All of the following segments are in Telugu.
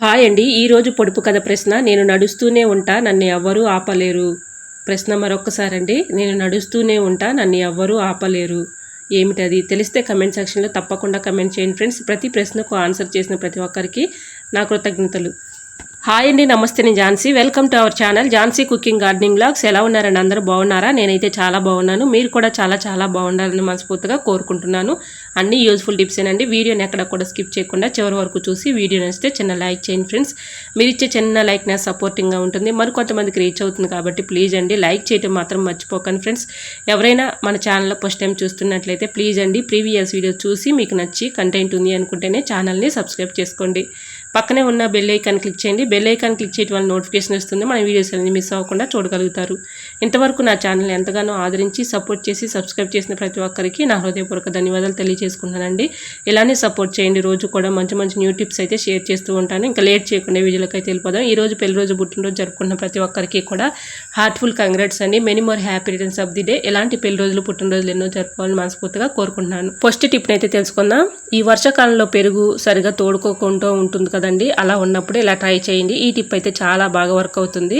హాయ్ అండి. ఈరోజు పొడుపు కథ ప్రశ్న. నేను నడుస్తూనే ఉంటా నన్ను ఎవ్వరూ ఆపలేరు. ప్రశ్న మరొక్కసారండి. నేను నడుస్తూనే ఉంటా నన్ను ఎవ్వరూ ఆపలేరు. ఏమిటది? తెలిస్తే కమెంట్ సెక్షన్లో తప్పకుండా కమెంట్ చేయండి ఫ్రెండ్స్. ప్రతి ప్రశ్నకు ఆన్సర్ చేసిన ప్రతి ఒక్కరికి నా కృతజ్ఞతలు. హాయ్ అండి, నమస్తే. నేను Jhansi. Welcome to our channel Jhansi cooking gardening vlogs. ఎలా ఉన్నారండి? అందరూ బాగున్నారా? నేనైతే చాలా బాగున్నాను. మీరు కూడా చాలా బాగుండాలని మనస్ఫూర్తిగా కోరుకుంటున్నాను. అన్ని యూజ్ఫుల్ టిప్సేనండి. వీడియోని ఎక్కడ కూడా స్కిప్ చేయకుండా చివరి వరకు చూసి వీడియో నచ్చితే చిన్న లైక్ చేయండి ఫ్రెండ్స్. మీరు ఇచ్చే చిన్న లైక్ నా సపోర్టింగ్గా ఉంటుంది, మరి కొంతమందికి రీచ్ అవుతుంది కాబట్టి ప్లీజ్ అండి లైక్ చేయడం మాత్రం మర్చిపోకండి ఫ్రెండ్స్. ఎవరైనా మన ఛానల్లో ఫస్ట్ టైం చూస్తున్నట్లయితే ప్లీజ్ అండి ప్రీవియస్ వీడియో చూసి మీకు నచ్చి కంటెంట్ ఉంది అనుకుంటేనే ఛానల్ని సబ్స్క్రైబ్ చేసుకోండి. పక్కనే ఉన్న బెల్ ఐకాన్ క్లిక్ చేయండి. బెల్ ఐకాన్ క్లిక్ చేయడం వల్ల నోటిఫికేషన్ వస్తుంది. మన వీడియోస్ అన్ని మిస్ అవ్వకుండా చూడగలుగుతారు. ఇంతవరకు నా ఛానల్ ఎంతగానో ఆదరించి సపోర్ట్ చేసి సబ్స్క్రైబ్ చేసిన ప్రతి ఒక్కరికి నా హృదయపూర్వక ధన్యవాదాలు తెలియజేసుకుంటానండి. ఇలానే సపోర్ట్ చేయండి. రోజు కూడా మంచి న్యూ టిప్స్ అయితే షేర్ చేస్తూ ఉంటాను. ఇంకా లేట్ చేయకుండా వీడియోలోకి అయితే వెళ్ళిపోదాం. ఈరోజు పెళ్లి రోజు పుట్టినరోజు జరుపుకున్న ప్రతి ఒక్కరికి కూడా హార్ట్ఫుల్ కంగ్రాట్స్ అండి. Many more happy returns of the day. ఎలాంటి పెళ్లి రోజులు పుట్టినరోజులు ఎన్నో జరుపుకోవాలని మనస్ఫూర్తిగా కోరుకుంటున్నాను. ఫస్ట్ టిప్ని అయితే తెలుసుకుందాం. ఈ వర్షాకాలంలో పెరుగు సరిగా తోడుకోకుండా ఉంటుంది కదండి, అలా ఉన్నప్పుడు ఇలా ట్రై చేయండి. ఈ టిప్ అయితే చాలా బాగా వర్క్ అవుతుంది.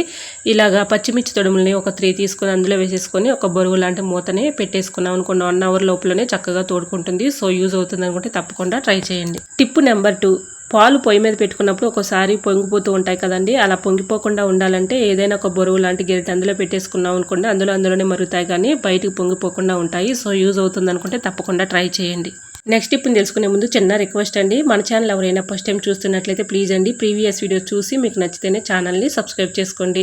ఇలాగా పచ్చిమిర్చి తొడుములని ఒక 3 తీసుకొని అందులో వేసేసుకొని ఒక బరువు లాంటి మూతని పెట్టేసుకున్నాం అనుకోండి, 1 అవర్ లోపలనే చక్కగా తోడుకుంటుంది. సో యూజ్ అవుతుంది అనుకుంటే తప్పకుండా ట్రై చేయండి. టిప్ నెంబర్ 2, పాలు పొయ్యి మీద పెట్టుకున్నప్పుడు ఒకసారి పొంగిపోతూ ఉంటాయి కదండి, అలా పొంగిపోకుండా ఉండాలంటే ఏదైనా ఒక బరువు లాంటి గెరిటి అందులో పెట్టేసుకున్నాం అనుకోండి, అందులోనే మరుగుతాయి కానీ బయటికి పొంగిపోకుండా ఉంటాయి. సో యూజ్ అవుతుంది అనుకుంటే తప్పకుండా ట్రై చేయండి. నెక్స్ట్ టిప్ని తెలుసుకునే ముందు చిన్న రిక్వెస్ట్ అండి, మన ఛానల్ ఎవరైనా ఫస్ట్ టైం చూస్తున్నట్లయితే ప్లీజ్ అండి ప్రీవియస్ వీడియో చూసి మీకు నచ్చితేనే ఛానల్ని సబ్స్క్రైబ్ చేసుకోండి.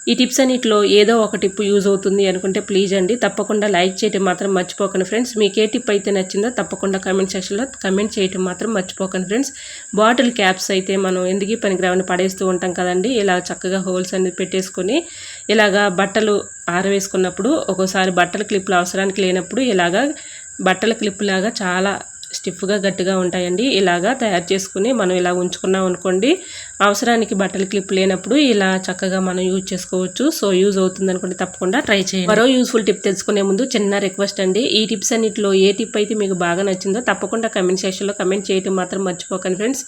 ఈ టిప్స్ అన్నిటిలో ఏదో ఒక టిప్ యూజ్ అవుతుంది అనుకుంటే ప్లీజ్ అండి తప్పకుండా లైక్ చేయడం మాత్రం మర్చిపోకండి ఫ్రెండ్స్. మీకు ఏ టిప్ అయితే నచ్చిందో తప్పకుండా కామెంట్ సెక్షన్లో కమెంట్ చేయడం మాత్రం మర్చిపోకండి ఫ్రెండ్స్. బాటిల్ క్యాప్స్ అయితే మనం ఎందుకు పనికిరావని పడేస్తూ ఉంటాం కదండి, ఇలా చక్కగా హోల్స్ అనేది పెట్టేసుకొని ఇలాగా బట్టలు ఆరవేసుకున్నప్పుడు ఒక్కోసారి బట్టల క్లిప్లు అవసరానికి లేనప్పుడు ఇలాగా బట్టల క్లిప్ లాగా చాలా స్టిఫ్గా గట్టిగా ఉంటాయండి. ఇలాగా తయారు చేసుకుని మనం ఇలా ఉంచుకున్నాం అనుకోండి, అవసరానికి బట్టల క్లిప్ లేనప్పుడు ఇలా చక్కగా మనం యూజ్ చేసుకోవచ్చు. సో యూజ్ అవుతుంది అనుకుంటే తప్పకుండా ట్రై చేయండి. మరో యూస్ఫుల్ టిప్ తెలుసుకునే ముందు చిన్న రిక్వెస్ట్ అండి, ఈ టిప్స్ అన్నిటిలో ఏ టిప్ అయితే మీకు బాగా నచ్చిందో తప్పకుండా కమెంట్ సెక్షన్లో కమెంట్ చేయడం మాత్రం మర్చిపోకండి ఫ్రెండ్స్.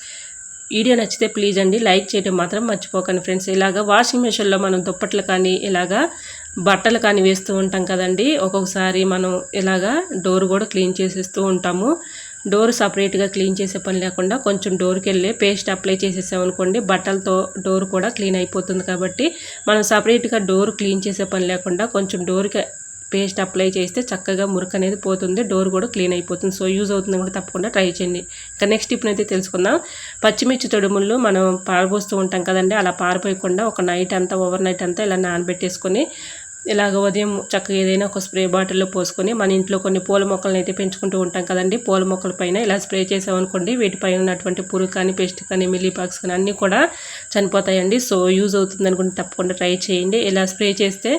వీడియో నచ్చితే ప్లీజ్ అండి లైక్ చేయడం మాత్రం మర్చిపోకండి ఫ్రెండ్స్. ఇలాగా వాషింగ్ మెషిన్లో మనం దుప్పట్లు కానీ ఇలాగా బట్టలు కానీ వేస్తూ ఉంటాం కదండి, ఒక్కొక్కసారి మనం ఇలాగా డోర్ కూడా క్లీన్ చేసేస్తూ ఉంటాము. డోర్ సపరేట్గా క్లీన్ చేసే పని లేకుండా కొంచెం డోర్కి వెళ్ళి పేస్ట్ అప్లై చేసేసామనుకోండి, బట్టలతో డోర్ కూడా క్లీన్ అయిపోతుంది. కాబట్టి మనం సపరేట్గా డోర్ క్లీన్ చేసే పని లేకుండా కొంచెం డోర్కి పేస్ట్ అప్లై చేస్తే చక్కగా మురికి అనేది పోతుంది, డోర్ కూడా క్లీన్ అయిపోతుంది. సో యూజ్ అవుతుంది కూడా తప్పకుండా ట్రై చేయండి. ఇంకా నెక్స్ట్ టిప్ అయితే తెలుసుకుందాం. పచ్చిమిర్చి తొడుములు మనం పారబోస్తూ ఉంటాం కదండి, అలా పారిపోయకుండా ఒక నైట్ అంతా ఓవర్ నైట్ అంతా ఇలా నానబెట్టేసుకొని ఇలాగ ఉదయం చక్కగా ఏదైనా ఒక స్ప్రే బాటిల్లో పోసుకొని మన ఇంట్లో కొన్ని పూల మొక్కలను అయితే పెంచుకుంటూ ఉంటాం కదండి, పూల మొక్కల పైన ఇలా స్ప్రే చేసామనుకోండి, వీటిపైన ఉన్నటువంటి పురుగు కానీ పెస్ట్ కానీ మిల్లీపాక్స్ కానీ అన్నీ కూడా చనిపోతాయండి. సో యూజ్ అవుతుంది అనుకుంటే తప్పకుండా ట్రై చేయండి. ఇలా స్ప్రే చేస్తే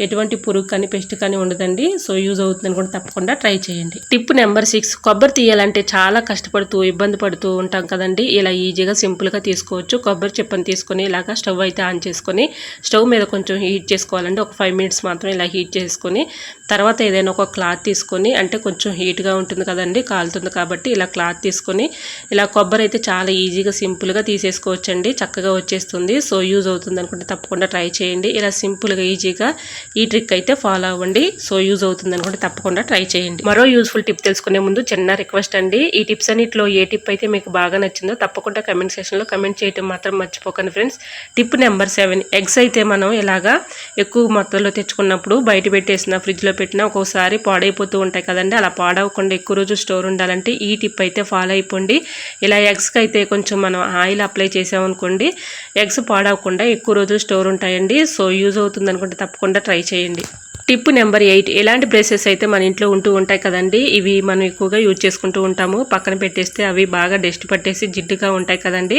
ఎటువంటి పురుగు కానీ పెస్ట్ కానీ ఉండదండి. సో యూజ్ అవుతుంది అనుకుంటే తప్పకుండా ట్రై చేయండి. టిప్ నెంబర్ 6, కొబ్బరి తీయాలంటే చాలా కష్టపడుతూ ఇబ్బంది పడుతూ ఉంటాం కదండి, ఇలా ఈజీగా సింపుల్గా తీసుకోవచ్చు. కొబ్బరి చిప్పని తీసుకొని ఇలాగా స్టవ్ అయితే ఆన్ చేసుకొని స్టవ్ మీద కొంచెం హీట్ చేసుకోవాలండి. ఒక 5 మినిట్స్ మాత్రం ఇలా హీట్ చేసుకొని తర్వాత ఏదైనా ఒక క్లాత్ తీసుకొని, అంటే కొంచెం హీట్గా ఉంటుంది కదండి, కాలుతుంది కాబట్టి ఇలా క్లాత్ తీసుకొని ఇలా కొబ్బరి అయితే చాలా ఈజీగా సింపుల్గా తీసేసుకోవచ్చండి, చక్కగా వచ్చేస్తుంది. సో యూజ్ అవుతుంది అనుకుంటే తప్పకుండా ట్రై చేయండి. ఇలా సింపుల్గా ఈజీగా ఈ ట్రిక్ అయితే ఫాలో అవ్వండి. సో యూజ్ అవుతుంది అనుకుంటే తప్పకుండా ట్రై చేయండి. మరో యూస్ఫుల్ టిప్ తెలుసుకునే ముందు చిన్న రిక్వెస్ట్ అండి, ఈ టిప్స్ అన్నిటిలో ఏ టిప్ అయితే మీకు బాగా నచ్చిందో తప్పకుండా కమెంట్ సెక్షన్లో కమెంట్ చేయడం మాత్రం మర్చిపోకండి ఫ్రెండ్స్. టిప్ నెంబర్ 7, ఎగ్స్ అయితే మనం ఇలాగా ఎక్కువ మొత్తంలో తెచ్చుకున్నప్పుడు బయట పెట్టేసిన ఫ్రిడ్జ్లో పెట్టినా ఒక్కోసారి పాడైపోతూ ఉంటాయి కదండి, అలా పాడవకుండా ఎక్కువ రోజు స్టోర్ ఉండాలంటే ఈ టిప్ అయితే ఫాలో అయిపోండి. ఇలా ఎగ్స్కి అయితే కొంచెం మనం ఆయిల్ అప్లై చేసామనుకోండి, ఎగ్స్ పాడవకుండా ఎక్కువ రోజులు స్టోర్ ఉంటాయండి. సో యూజ్ అవుతుంది అనుకుంటే తప్పకుండా ట్రై చేయండి. టిప్ నెంబర్ 8, ఎలాంటి బ్రషెస్ అయితే మన ఇంట్లో ఉంటూ ఉంటాయి కదండి, ఇవి మనం ఎక్కువగా యూజ్ చేసుకుంటూ ఉంటాము, పక్కన పెట్టేస్తే అవి బాగా డస్ట్ పట్టేసి జిడ్డుగా ఉంటాయి కదండి,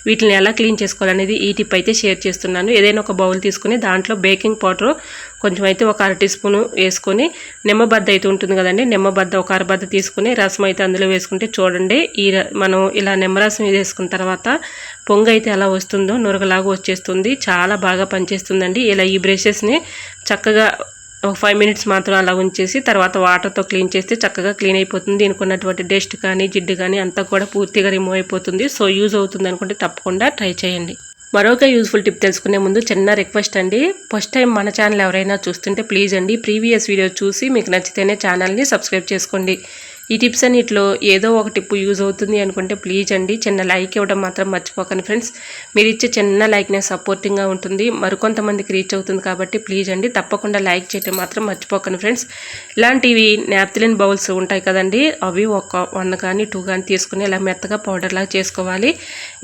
వీటిని ఎలా క్లీన్ చేసుకోవాలనేది ఈ టిప్ అయితే షేర్ చేస్తున్నాను. ఏదైనా ఒక బౌల్ తీసుకుని దాంట్లో బేకింగ్ పౌడర్ కొంచెం అయితే ఒక 1/2 టీ స్పూన్ వేసుకొని, నిమ్మబద్ద అయితే ఉంటుంది కదండి, నిమ్మబద్ద ఒక 1/2 బద్ద తీసుకుని రసం అయితే అందులో వేసుకుంటే చూడండి, మనం ఇలా నిమ్మరసం వేసుకున్న తర్వాత పొంగు అయితే ఎలా వస్తుందో నురగలాగా వచ్చేస్తుంది, చాలా బాగా పనిచేస్తుందండి. ఇలా ఈ బ్రషెస్ని చక్కగా ఒక 5 మినిట్స్ మాత్రం అలా ఉంచేసి తర్వాత వాటర్తో క్లీన్ చేస్తే చక్కగా క్లీన్ అయిపోతుంది. దీనికి ఉన్నటువంటి డస్ట్ కానీ జిడ్డు కానీ అంతా కూడా పూర్తిగా రిమూవ్ అయిపోతుంది. సో యూజ్ అవుతుంది అనుకుంటే తప్పకుండా ట్రై చేయండి. మరొక యూజ్ఫుల్ టిప్ తెలుసుకునే ముందు చిన్న రిక్వెస్ట్ అండి. ఫస్ట్ టైం మన ఛానల్ ఎవరైనా చూస్తుంటే ప్లీజ్ అండి ప్రీవియస్ వీడియో చూసి మీకు నచ్చితేనే ఛానల్ని సబ్స్క్రైబ్ చేసుకోండి. ఈ టిప్స్ అన్నిటిలో ఏదో ఒక టిప్ యూజ్ అవుతుంది అనుకుంటే ప్లీజ్ అండి చిన్న లైక్ ఇవ్వడం మాత్రం మర్చిపోకండి ఫ్రెండ్స్. మీరు ఇచ్చే చిన్న లైక్నే సపోర్టింగ్గా ఉంటుంది, మరికొంతమందికి రీచ్ అవుతుంది కాబట్టి ప్లీజ్ అండి తప్పకుండా లైక్ చేయడం మాత్రం మర్చిపోకండి ఫ్రెండ్స్. ఇలాంటివి నాప్థలిన్ బౌల్స్ ఉంటాయి కదండి, అవి ఒక 1 కానీ 2 కానీ తీసుకుని ఇలా మెత్తగా పౌడర్ లాగా చేసుకోవాలి.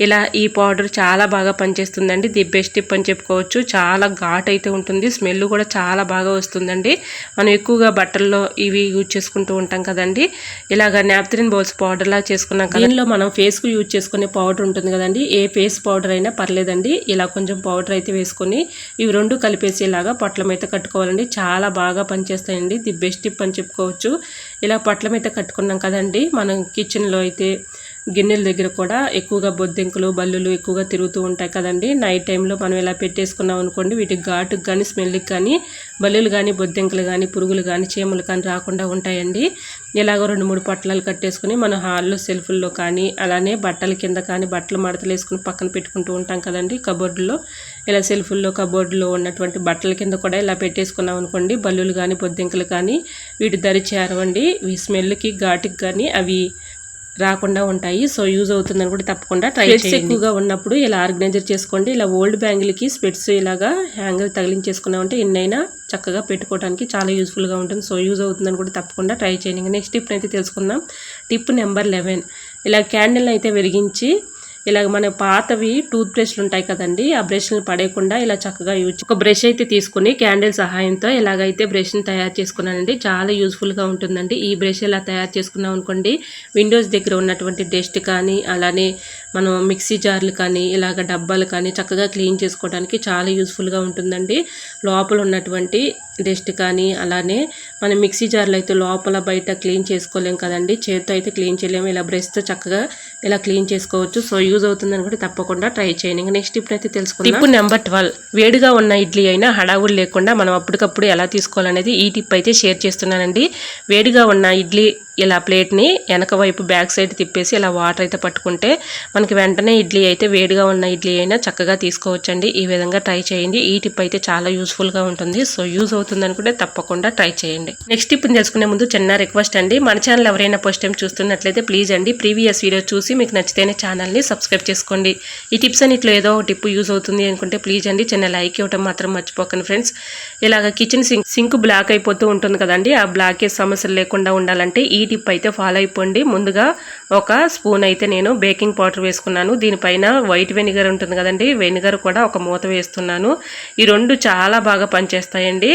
ఇలా ఈ పౌడర్ చాలా బాగా పనిచేస్తుందండి. ది బెస్ట్ టిప్ అని చెప్పుకోవచ్చు. చాలా ఘాట్ అయితే ఉంటుంది, స్మెల్ కూడా చాలా బాగా వస్తుందండి. మనం ఎక్కువగా బట్టల్లో ఇవి యూజ్ చేసుకుంటూ ఉంటాం కదండి. ఇలాగ నాప్థలిన్ బౌల్స్ పౌడర్ లాగా చేసుకున్నాం కదా, దీనిలో మనం ఫేస్కు యూజ్ చేసుకునే పౌడర్ ఉంటుంది కదండి, ఏ ఫేస్ పౌడర్ అయినా పర్లేదండి. ఇలా కొంచెం పౌడర్ అయితే వేసుకొని ఇవి 2 కలిపేసి ఇలాగా పొట్లం అయితే కట్టుకోవాలండి. చాలా బాగా పనిచేస్తాయండి. ది బెస్ట్ టిప్ అని చెప్పుకోవచ్చు. ఇలా పొట్లం అయితే కట్టుకున్నాం కదండి, మనం కిచెన్లో అయితే గిన్నెల దగ్గర కూడా ఎక్కువగా బొద్దింకలు బల్లులు ఎక్కువగా తిరుగుతూ ఉంటాయి కదండి. నైట్ టైంలో మనం ఇలా పెట్టేసుకున్నాం అనుకోండి, వీటికి ఘాటుకు కానీ స్మెల్కి కానీ బల్లులు కానీ బొద్దింకలు కానీ పురుగులు కానీ చీమలు కానీ రాకుండా ఉంటాయండి. ఇలాగ 2-3 పొట్లాలు కట్టేసుకుని మన హాల్లో సెల్ఫుల్లో కానీ అలానే బట్టల కింద కానీ బట్టలు మడతలు వేసుకుని పక్కన పెట్టుకుంటూ ఉంటాం కదండి కబోర్డులో. ఇలా సెల్ఫుల్లో కబోర్డులో ఉన్నటువంటి బట్టల కింద కూడా ఇలా పెట్టేసుకున్నాం అనుకోండి, బల్లులు కానీ బొద్దింకలు కానీ వీటి దరి చేరవండి. ఈ స్మెల్కి ఘాటుకి కానీ అవి రాకుండా ఉంటాయి. సో యూజ్ అవుతుందని కూడా తప్పకుండా ట్రై చేయండి. స్పెట్స్ ఎక్కువగా ఉన్నప్పుడు ఇలా ఆర్గనైజర్ చేసుకోండి. ఇలా ఓల్డ్ బ్యాంగిల్కి స్పెట్స్ ఇలాగా హ్యాంగర్ తగిలించేసుకున్నామంటే ఎన్నైనా చక్కగా పెట్టుకోవడానికి చాలా యూజ్ఫుల్గా ఉంటుంది. సో యూజ్ అవుతుందని కూడా తప్పకుండా ట్రై చేయండి. నెక్స్ట్ టిప్ అయితే తెలుసుకుందాం. Tip number 11. ఇలా క్యాండిల్ని అయితే వెలిగించి ఇలాగ మన పాతవి టూత్ బ్రష్లు ఉంటాయి కదండి, ఆ బ్రష్లను పడేయకుండా ఇలా చక్కగా ఒక బ్రష్ అయితే తీసుకుని క్యాండిల్ సహాయంతో ఇలాగైతే బ్రష్ని తయారు చేసుకున్నానండి. చాలా యూజ్ఫుల్గా ఉంటుందండి. ఈ బ్రష్ ఇలా తయారు చేసుకున్నాం అనుకోండి, విండోస్ దగ్గర ఉన్నటువంటి డస్ట్ కానీ అలానే మనం మిక్సీ జార్లు కానీ ఇలాగ డబ్బాలు కానీ చక్కగా క్లీన్ చేసుకోవడానికి చాలా యూజ్ఫుల్గా ఉంటుందండి. లోపల ఉన్నటువంటి డస్ట్ కానీ అలానే మనం మిక్సీ జార్లు అయితే లోపల బయట క్లీన్ చేసుకోలేం కదండి, చేతితో అయితే క్లీన్ చేయలేము. ఇలా బ్రష్తో చక్కగా ఇలా క్లీన్ చేసుకోవచ్చు. సో యూజ్ అవుతుందని కూడా తప్పకుండా ట్రై చేయండి. ఇంకా నెక్స్ట్ టిప్ అయితే తెలుసుకుందాం. Tip number 12. వేడిగా ఉన్న ఇడ్లీ అయినా హడావులు లేకుండా మనం అప్పటికప్పుడు ఎలా తీసుకోవాలనేది ఈ టిప్ అయితే షేర్ చేస్తున్నానండి. వేడిగా ఉన్న ఇడ్లీ ఇలా ప్లేట్ని వెనక వైపు బ్యాక్ సైడ్ తిప్పేసి ఇలా వాటర్ అయితే పట్టుకుంటే మనకి వెంటనే ఇడ్లీ అయితే వేడిగా ఉన్న ఇడ్లీ అయినా చక్కగా తీసుకోవచ్చండి. ఈ విధంగా ట్రై చేయండి. ఈ టిప్ అయితే చాలా యూస్ఫుల్గా ఉంటుంది. సో యూజ్ అవుతుంది అనుకుంటే తప్పకుండా ట్రై చేయండి. నెక్స్ట్ టిప్ తెలుసుకునే ముందు చిన్న రిక్వెస్ట్ అండి. మన ఛానల్ ఎవరైనా ఫస్ట్ టైం చూస్తున్నట్లయితే ప్లీజ్ అండి ప్రీవియస్ వీడియో చూసి మీకు నచ్చితేనే ఛానల్ని సబ్స్క్రైబ్ చేసుకోండి. ఈ టిప్స్ అన్నిట్లో ఏదో ఒక టిప్ యూజ్ అవుతుంది అనుకుంటే ప్లీజ్ అండి చిన్న లైక్ ఇవ్వడం మాత్రం మర్చిపోకండి ఫ్రెండ్స్. ఇలాగ కిచెన్ సింక్ బ్లాక్ అయిపోతూ ఉంటుంది కదండి, ఆ బ్లాకేజ్ సమస్యలు లేకుండా ఉండాలంటే ఈ టిప్ అయితే ఫాలో అయిపోండి. ముందుగా ఒక స్పూన్ అయితే నేను బేకింగ్ పౌడర్ వేసుకున్నాను. దీనిపైన వైట్ వెనిగర్ ఉంటుంది కదండి, వెనిగర్ కూడా ఒక మూత వేస్తున్నాను. ఈ 2 చాలా బాగా పనిచేస్తాయండి.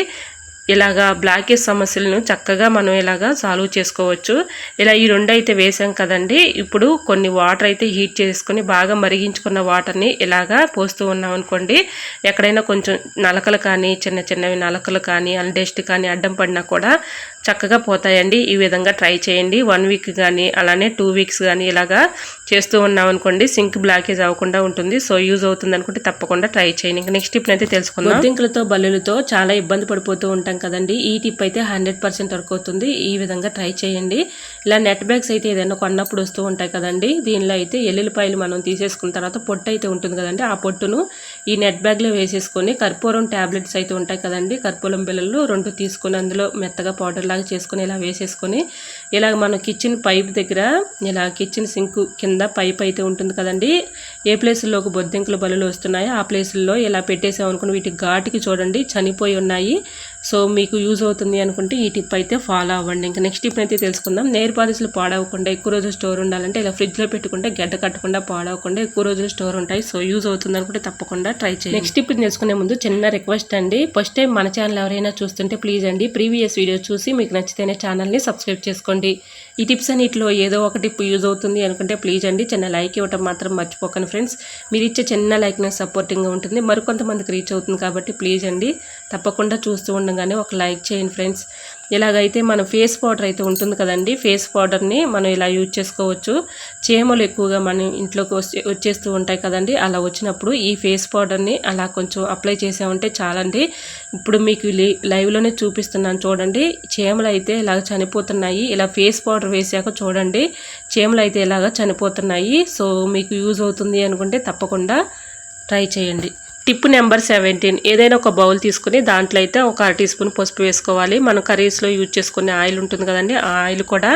ఇలాగా బ్లాకేజ్ సమస్యలను చక్కగా మనం ఇలాగా సాల్వ్ చేసుకోవచ్చు. ఇలా ఈ 2 అయితే వేసాం కదండి. ఇప్పుడు కొన్ని వాటర్ అయితే హీట్ చేసుకుని బాగా మరిగించుకున్న వాటర్ని ఇలాగా పోస్తూ ఉన్నాం అనుకోండి, ఎక్కడైనా కొంచెం నలకలు కానీ చిన్న చిన్నవి నలకలు కానీ డస్ట్ కానీ అడ్డం పడినా కూడా చక్కగా పోతాయండి. ఈ విధంగా ట్రై చేయండి. 1 వీక్ కానీ అలానే 2 వీక్స్ కానీ ఇలాగా చేస్తూ ఉన్నాం అనుకోండి, సింక్ బ్లాకేజ్ అవ్వకుండా ఉంటుంది. సో యూజ్ అవుతుంది అనుకుంటే తప్పకుండా ట్రై చేయండి. ఇంకా నెక్స్ట్ టిప్ అయితే తెలుసుకుందాం. బొద్దింకలతో బల్లులతో చాలా ఇబ్బంది పడిపోతూ ఉంటాం కదండి, ఈ టిప్ అయితే 100% వర్క్ అవుతుంది. ఈ విధంగా ట్రై చేయండి. ఇలా నెట్ బ్యాగ్స్ అయితే ఏదైనా కొన్నప్పుడు వస్తూ ఉంటాయి కదండి, దీనిలో అయితే ఎల్లుల్లిపాయలు మనం తీసేసుకున్న తర్వాత పొట్టు అయితే ఉంటుంది కదండి, ఆ పొట్టును ఈ నెట్ బ్యాగ్లో వేసేసుకొని కర్పూరం ట్యాబ్లెట్స్ అయితే ఉంటాయి కదండి, కర్పూరం బిళ్ళలు 2 తీసుకొని అందులో మెత్తగా పౌడర్ లాగా చేసుకొని ఇలా వేసేసుకొని ఇలాగ మన కిచెన్ పైప్ దగ్గర ఇలా కిచెన్ సింక్ కింద పైప్ అయితే ఉంటుంది కదండి, ఏ ప్లేసుల్లోకి బొద్దింకల బలులు వస్తున్నాయో ఆ ప్లేసుల్లో ఇలా పెట్టేసాం అనుకుని వీటి ఘాటుకి చూడండి చనిపోయి ఉన్నాయి. సో మీకు యూజ్ అవుతుంది అనుకుంటే ఈ టిప్ అయితే ఫాలో అవ్వండి. ఇంకా నెక్స్ట్ టిప్ అయితే తెలుసుకుందాం. నెయిల్ పాలిష్లు పాడవకుండా ఎక్కువ రోజులు స్టోర్ ఉండాలంటే ఇలా ఫ్రిడ్జ్లో పెట్టుకుంటే గడ్డ కట్టకుండా పాడవకుండా ఎక్కువ రోజులు స్టోర్ ఉంటాయి. సో యూజ్ అవుతుంది అనుకుంటే తప్పకుండా ట్రై చేయండి. నెక్స్ట్ టిప్ తెలుసుకునే ముందు చిన్న రిక్వెస్ట్ అండి. ఫస్ట్ టైం మన ఛానల్ ఎవరైనా చూస్తుంటే ప్లీజ్ అండి ప్రీవియస్ వీడియో చూసి మీకు నచ్చితేనే ఛానల్ని సబ్స్క్రైబ్ చేసుకోండి. ఈ టిప్స్ అన్నిటిలో ఏదో ఒక టిప్ యూజ్ అవుతుంది అనుకుంటే ప్లీజ్ అండి చిన్న లైక్ ఇవ్వటం మాత్రం మర్చిపోకండి ఫ్రెండ్స్. మీరు ఇచ్చే చిన్న లైక్ నాకు సపోర్టింగ్గా ఉంటుంది, మరికొంతమందికి రీచ్ అవుతుంది కాబట్టి ప్లీజ్ అండి తప్పకుండా చూస్తూ ఉండగానే ఒక లైక్ చేయండి ఫ్రెండ్స్. ఇలాగైతే మన ఫేస్ పౌడర్ అయితే ఉంటుంది కదండి, ఫేస్ పౌడర్ని మనం ఇలా యూజ్ చేసుకోవచ్చు. చీమలు ఎక్కువగా మన ఇంట్లోకి వచ్చేస్తూ ఉంటాయి కదండి, అలా వచ్చినప్పుడు ఈ ఫేస్ పౌడర్ని అలా కొంచెం అప్లై చేసామంటే చాలండి. ఇప్పుడు మీకు లైవ్లోనే చూపిస్తున్నాను చూడండి. చీమలు అయితే ఇలాగ చనిపోతున్నాయి. ఇలా ఫేస్ పౌడర్ వేసాక చూడండి చీమలు అయితే ఇలాగ చనిపోతున్నాయి. సో మీకు యూజ్ అవుతుంది అనుకుంటే తప్పకుండా ట్రై చేయండి. టిప్ నెంబర్ 17, ఏదైనా ఒక బౌల్ తీసుకుని దాంట్లో అయితే ఒక 1 టీ స్పూన్ పసుపు వేసుకోవాలి. మనం కర్రీస్లో యూజ్ చేసుకునే ఆయిల్ ఉంటుంది కదండి, ఆ ఆయిల్ కూడా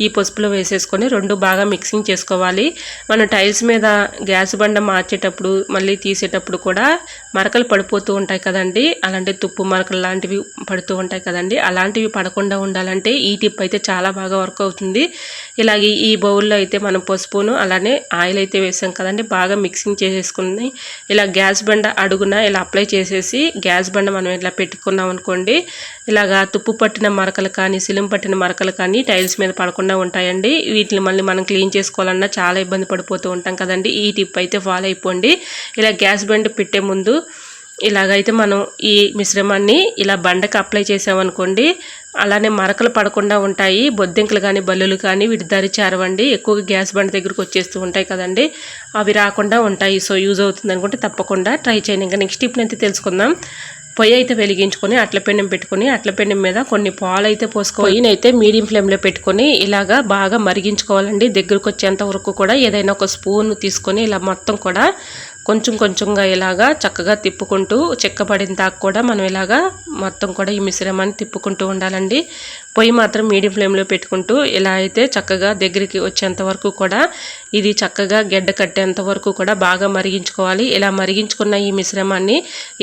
ఈ పసుపులో వేసేసుకొని రెండు బాగా మిక్సింగ్ చేసుకోవాలి. మనం టైల్స్ మీద గ్యాస్ బండ మార్చేటప్పుడు మళ్ళీ తీసేటప్పుడు కూడా మరకలు పడిపోతూ ఉంటాయి కదండి, అలాంటి తుప్పు మరకలు లాంటివి పడుతూ ఉంటాయి కదండి, అలాంటివి పడకుండా ఉండాలంటే ఈ టిప్ అయితే చాలా బాగా వర్క్ అవుతుంది. ఇలాగే ఈ బౌల్లో అయితే మనం పసుపును అలానే ఆయిల్ అయితే వేసాం కదండి, బాగా మిక్సింగ్ చేసేసుకుని ఇలా గ్యాస్ బండ అడుగున ఇలా అప్లై చేసేసి గ్యాస్ బండ మనం ఇలా పెట్టుకున్నాం అనుకోండి, ఇలాగా తుప్పు పట్టిన మరకలు కానీ సిలిం పట్టిన మరకలు కానీ టైల్స్ మీద పడకుండా ఉంటాయండి. వీటిని మళ్ళీ మనం క్లీన్ చేసుకోవాలన్నా చాలా ఇబ్బంది పడిపోతూ ఉంటాం కదండి. ఈ టిప్ అయితే ఫాలో అయిపోండి. ఇలా గ్యాస్ బండ పెట్టే ముందు ఇలాగైతే మనం ఈ మిశ్రమాన్ని ఇలా బండకు అప్లై చేసామనుకోండి, అలానే మరకలు పడకుండా ఉంటాయి. బొద్దింకలు కానీ బల్లులు కానీ వీటి దరి చేరవండి. ఎక్కువగా గ్యాస్ బండ దగ్గరకు వచ్చేస్తూ ఉంటాయి కదండి, అవి రాకుండా ఉంటాయి. సో యూజ్ అవుతుంది అనుకుంటే తప్పకుండా ట్రై చేయండి. ఇంకా నెక్స్ట్ టిప్ అయితే తెలుసుకుందాం. పొయ్యి అయితే వెలిగించుకొని అట్లపెండం పెట్టుకొని అట్లపెండం మీద కొన్ని పాలు అయితే పోసుకోవాలి. పొయ్యినైతే మీడియం ఫ్లేమ్లో పెట్టుకొని ఇలాగా బాగా మరిగించుకోవాలండి. దగ్గరకు వచ్చేంత వరకు కూడా ఏదైనా ఒక స్పూన్ తీసుకొని ఇలా మొత్తం కూడా కొంచెం కొంచెంగా ఇలాగా చక్కగా తిప్పుకుంటూ చెక్కబడిన దాకా కూడా మనం ఇలాగా మొత్తం కూడా ఈ మిశ్రమాన్ని తిప్పుకుంటూ ఉండాలండి. పొయ్యి మాత్రం మీడియం ఫ్లేమ్లో పెట్టుకుంటూ ఇలా అయితే చక్కగా దగ్గరికి వచ్చేంత వరకు కూడా ఇది చక్కగా గెడ్డ కట్టేంత వరకు కూడా బాగా మరిగించుకోవాలి. ఇలా మరిగించుకున్న ఈ మిశ్రమాన్ని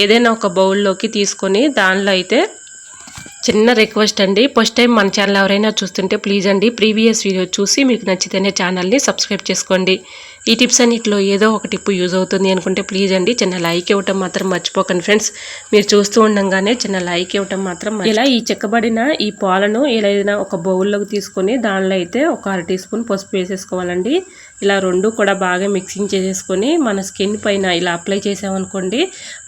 ఏదైనా ఒక బౌల్లోకి తీసుకొని దానిలో అయితే చిన్న రిక్వెస్ట్ అండి, ఫస్ట్ టైం మన ఛానల్ ఎవరైనా చూస్తుంటే ప్లీజ్ అండి ప్రీవియస్ వీడియో చూసి మీకు నచ్చితేనే ఛానల్ని సబ్స్క్రైబ్ చేసుకోండి. ఈ టిప్స్ అన్నిటిలో ఏదో ఒక టిప్ యూజ్ అవుతుంది అనుకుంటే ప్లీజ్ అండి చిన్న లైక్ ఇవ్వటం మాత్రం మర్చిపోకండి ఫ్రెండ్స్. మీరు చూస్తూ ఉండగానే చిన్న లైక్ ఇవ్వటం మాత్రం. ఇలా ఈ చెక్కబడిన ఈ పాలను ఏదైనా ఒక బౌల్లోకి తీసుకొని దానిలో అయితే ఒక 1 టీ స్పూన్ పసుపు వేసేసుకోవాలండి. ఇలా రెండు కూడా బాగా మిక్సింగ్ చేసేసుకొని మన స్కిన్ పైన ఇలా అప్లై చేసామనుకోండి,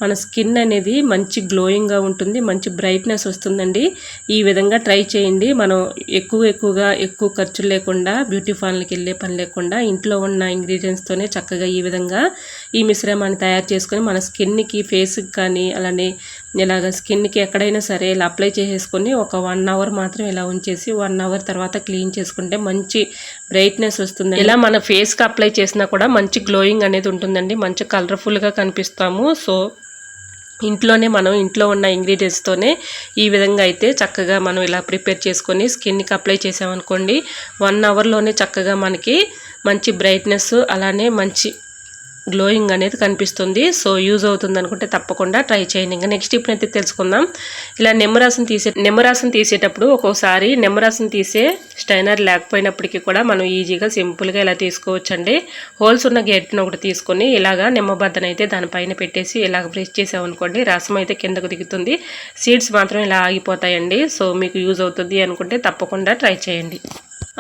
మన స్కిన్ అనేది మంచి గ్లోయింగ్గా ఉంటుంది, మంచి బ్రైట్నెస్ వస్తుందండి. ఈ విధంగా ట్రై చేయండి. మనం ఎక్కువ ఖర్చులు లేకుండా బ్యూటీ పార్లర్కి వెళ్ళే పని లేకుండా ఇంట్లో ఉన్న ఇంగ్రీడియంట్స్తోనే చక్కగా ఈ విధంగా ఈ మిశ్రమాన్ని తయారు చేసుకొని మన స్కిన్కి ఫేస్కి కానీ అలానే ఇలాగ స్కిన్కి ఎక్కడైనా సరే ఇలా అప్లై చేసేసుకొని ఒక 1 అవర్ మాత్రం ఇలా ఉంచేసి 1 అవర్ తర్వాత క్లీన్ చేసుకుంటే మంచి బ్రైట్నెస్ వస్తుంది. ఇలా మన ఫేస్కి అప్లై చేసినా కూడా మంచి గ్లోయింగ్ అనేది ఉంటుందండి, మంచి కలర్ఫుల్గా కనిపిస్తాము. సో మనం ఇంట్లో ఉన్న ఇంగ్రీడియంట్స్తోనే ఈ విధంగా అయితే చక్కగా మనం ఇలా ప్రిపేర్ చేసుకొని స్కిన్కి అప్లై చేసామనుకోండి 1 అవర్లోనే చక్కగా మనకి మంచి బ్రైట్నెస్ అలానే మంచి గ్లోయింగ్ అనేది కనిపిస్తుంది. సో యూజ్ అవుతుంది అనుకుంటే తప్పకుండా ట్రై చేయండి. ఇంకా నెక్స్ట్ టిప్ అయితే తెలుసుకుందాం. ఇలా నిమ్మరసం తీసేటప్పుడు ఒక్కోసారి నిమ్మరసం తీసే స్టైనర్ లేకపోయినప్పటికీ కూడా మనం ఈజీగా సింపుల్గా ఇలా తీసుకోవచ్చండి. హోల్స్ ఉన్న గెట్ను ఒకటి తీసుకొని ఇలాగా నిమ్మబద్దను అయితే దానిపైన పెట్టేసి ఇలాగ ప్రెస్ చేసామనుకోండి రసం అయితే కిందకు దిగుతుంది, సీడ్స్ మాత్రం ఇలా ఆగిపోతాయండి. సో మీకు యూజ్ అవుతుంది అనుకుంటే తప్పకుండా ట్రై చేయండి.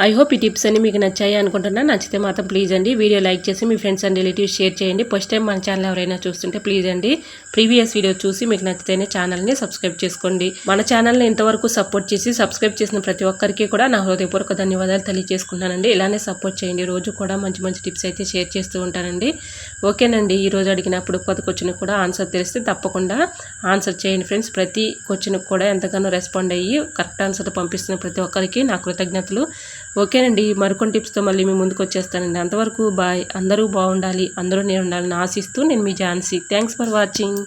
ఐ హోప్ ఈ టిప్స్ అన్ని మీకు నచ్చాయి అనుకుంటున్నాను. నచ్చితే మాత్రం ప్లీజ్ అండి వీడియో లైక్ చేసి మీ ఫ్రెండ్స్ అండ్ రిలేటివ్స్ షేర్ చేయండి. ఫస్ట్ టైం మన ఛానల్ ఎవరైనా చూస్తుంటే ప్లీజ్ అండి ప్రీవియస్ వీడియో చూసి మీకు నచ్చితేనే ఛానల్ని సబ్స్క్రైబ్ చేసుకోండి. మన ఛానల్ని ఇంతవరకు సపోర్ట్ చేసి సబ్స్క్రైబ్ చేసిన ప్రతి ఒక్కరికి కూడా నా హృదయపూర్వక ధన్యవాదాలు తెలియజేసుకుంటానండి. ఇలానే సపోర్ట్ చేయండి. రోజు కూడా మంచి మంచి టిప్స్ అయితే షేర్ చేస్తూ ఉంటానండి. ఓకేనండి, ఈరోజు అడిగినప్పుడు కొత్త క్వశ్చన్కి కూడా ఆన్సర్ తెలిస్తే తప్పకుండా ఆన్సర్ చేయండి ఫ్రెండ్స్. ప్రతి క్వశ్చన్కి కూడా ఎంతగానో రెస్పాండ్ అయ్యి కరెక్ట్ ఆన్సర్ పంపిస్తున్న ప్రతి ఒక్కరికి నా కృతజ్ఞతలు. ఓకేనండి, మరికొన్ని టిప్స్తో మళ్ళీ మీ ముందుకు వచ్చేస్తానండి. అంతవరకు బాయ్. అందరూ బాగుండాలి, అందరూ నేను ఉండాలని ఆశిస్తూ నేను మీ ఝాన్సీ. Thanks for watching.